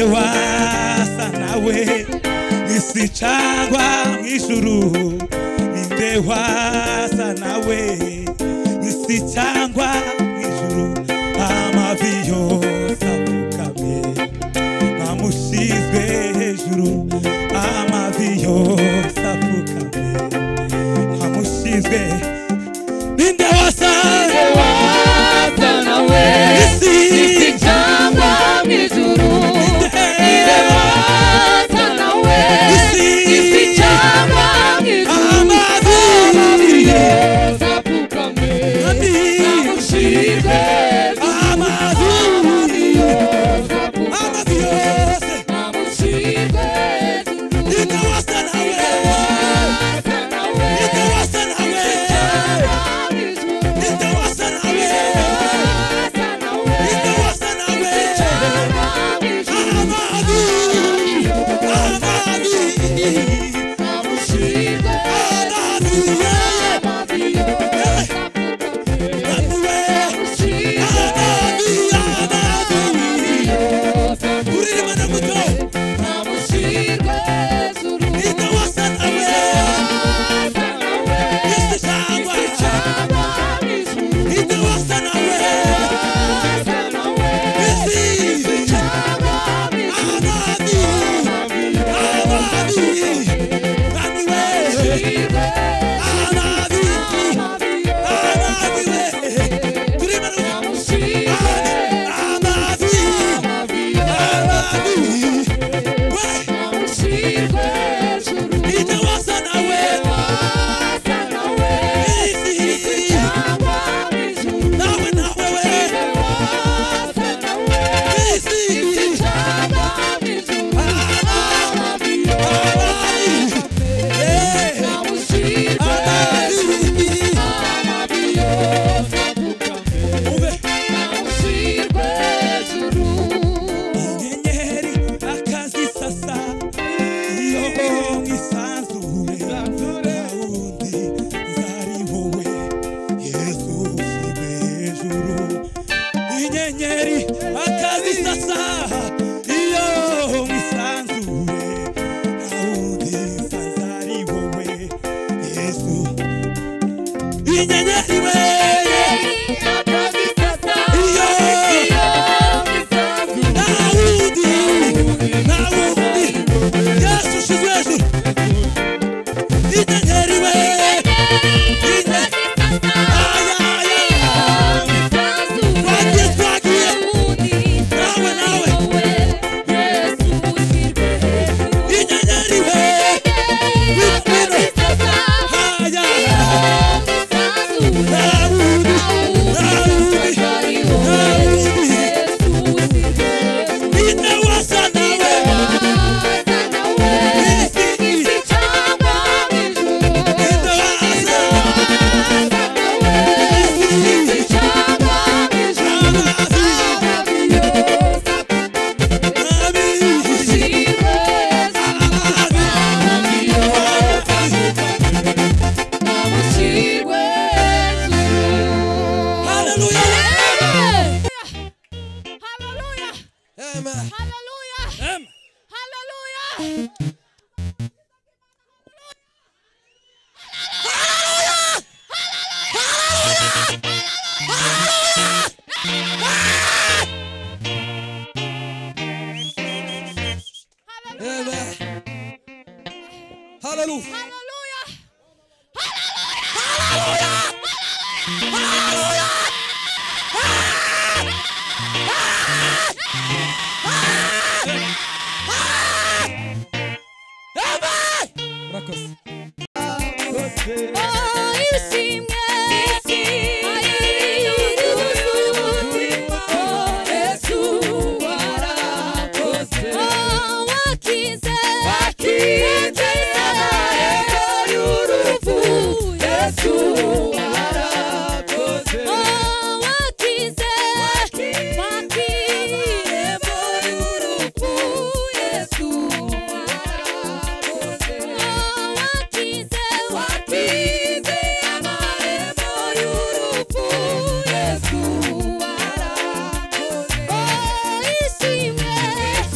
wasa nawe isi cyangwa mw'ijuru, inde wasa nawe isi cyangwa mw'ijuru, amavi yose apfukamye nkamushyizwe hejuru, amavi yose apfukamye nkamushyizwe. Inde wasa nawe isi cyangwa mw'ijuru, inde wasa nawe isi cyangwa mw'ijuru, amavi yose apfukamye nkamushyizwe hejuru, amavi yose nkamushyizwe hejuru. Inde wasa nawe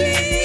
Sim.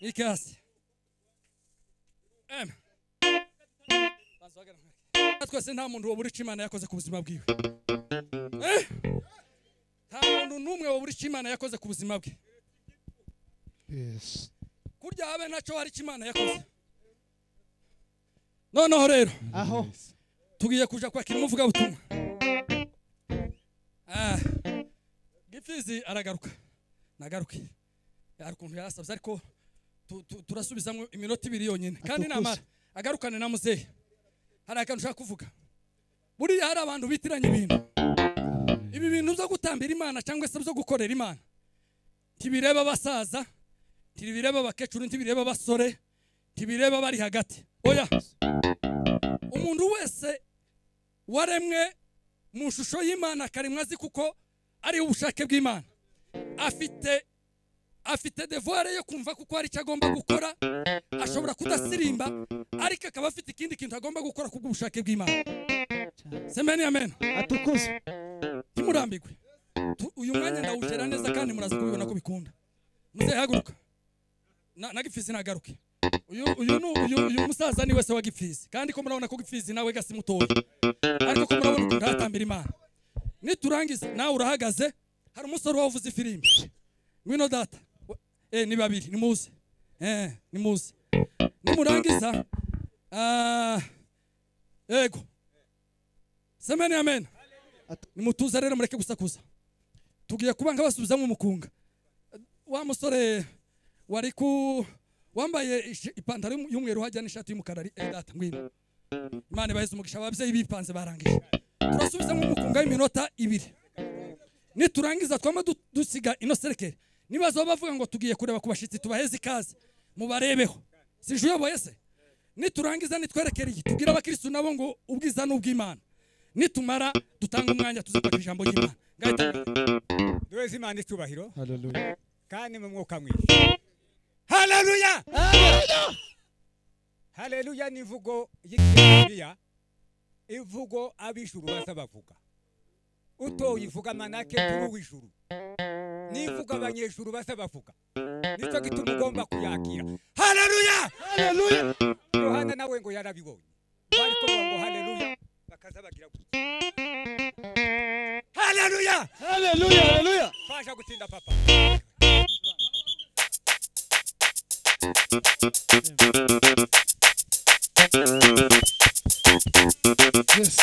Nikasi. Twese nta muntu wobura icyo Imana yakoze ku buzima bwiwe. Nta muntu n'umwe wobura icyo Imana yakoze ku buzima bwe. Yes. Kurya habe nacyo hari icyo Imana yakoze. Noneho rero Aho. tugiye kuja kwakira umuvuga butumwa. Gipfizi aragaruka. Nagaruke. Ari kuntu yarasabye ariko turasubizamo iminota 2 yonyine. Kandi namara agarukane na muzehe. Hari akantu ushaka kuvuga. Buriya hari abantu bitiranye ibintu. Ibi bintu byo gutambira Imana cyangwa se byo gukorera Imana. Tibireba abasaza, tibireba abakecuru, tibireba abasore, tibireba bari hagati. Oya. Umuntu wese waremwe mu shusho y'Imana karimwa azi kuko ari ubushake bw'Imana. Afite devoir yo kumva kuko hari icyo agomba gukora, ashobora kudasirimba ariko akaba afite ikindi kintu agomba gukora ku bw'ubushake bw'Imana. Semeni amen. Atukuze. Timurambigwe. Uyu mwanya ndawujera neza kandi muraza kubibona ko bikunda. Muze haguruka. Na Gipfizi nagaruke. Uyu musaza ni wese wa Gipfizi kandi ko murabona ko Gipfizi nawe gasi mutoye. Ariko ko murabona ko ndatambira Imana. Niturangiza nawe urahagaze hari umusore wavuze ifirimbi. Ngwino data. Ni babiri nimuze. Nimuze. Nimurangiza ego. Semeni amen. Nimutuza rero mureke gusakuza. Tugiye kubanga basubiza mu mukunga. Wa musore wari ku wambaye ipantaro y'umweru hajya n'ishati y'umukara data ngwino. Imana baheze umugisha ababyeyi bipanze barangije. Turasubiza mu mukunga y'iminota 2. Niturangiza twama dusiga ino serekere. Nibazo bavuga ngo tugiye kureba kubashitsi tubaheze ikaze mubarebeho. Sijuyoboye se. Niturangiza nitwerekere iki tugira abakristo nabo ngo ubwiza n'ubw'Imana. Nitumara dutanga umwanya tuzapaka ijambo ry'Imana. Ngahita duweze Imana itubahiro. Hallelujah. Kandi mu mwuka mwiza. Hallelujah. Hallelujah nivugo y'Ikirundi. Ivugo abijuru bazabavuga. Utoye ivuga manake turu w'ijuru. Nivuga abanyejuru bazabavuga. Nicyo gituma ugomba kuyakira. Hallelujah. Hallelujah. Yohana nawe ngo yarabibonye. Bariko ngo hallelujah. Bakaza bagira gutya. Hallelujah. Hallelujah. Hallelujah. Fasha gutinda papa. Yes.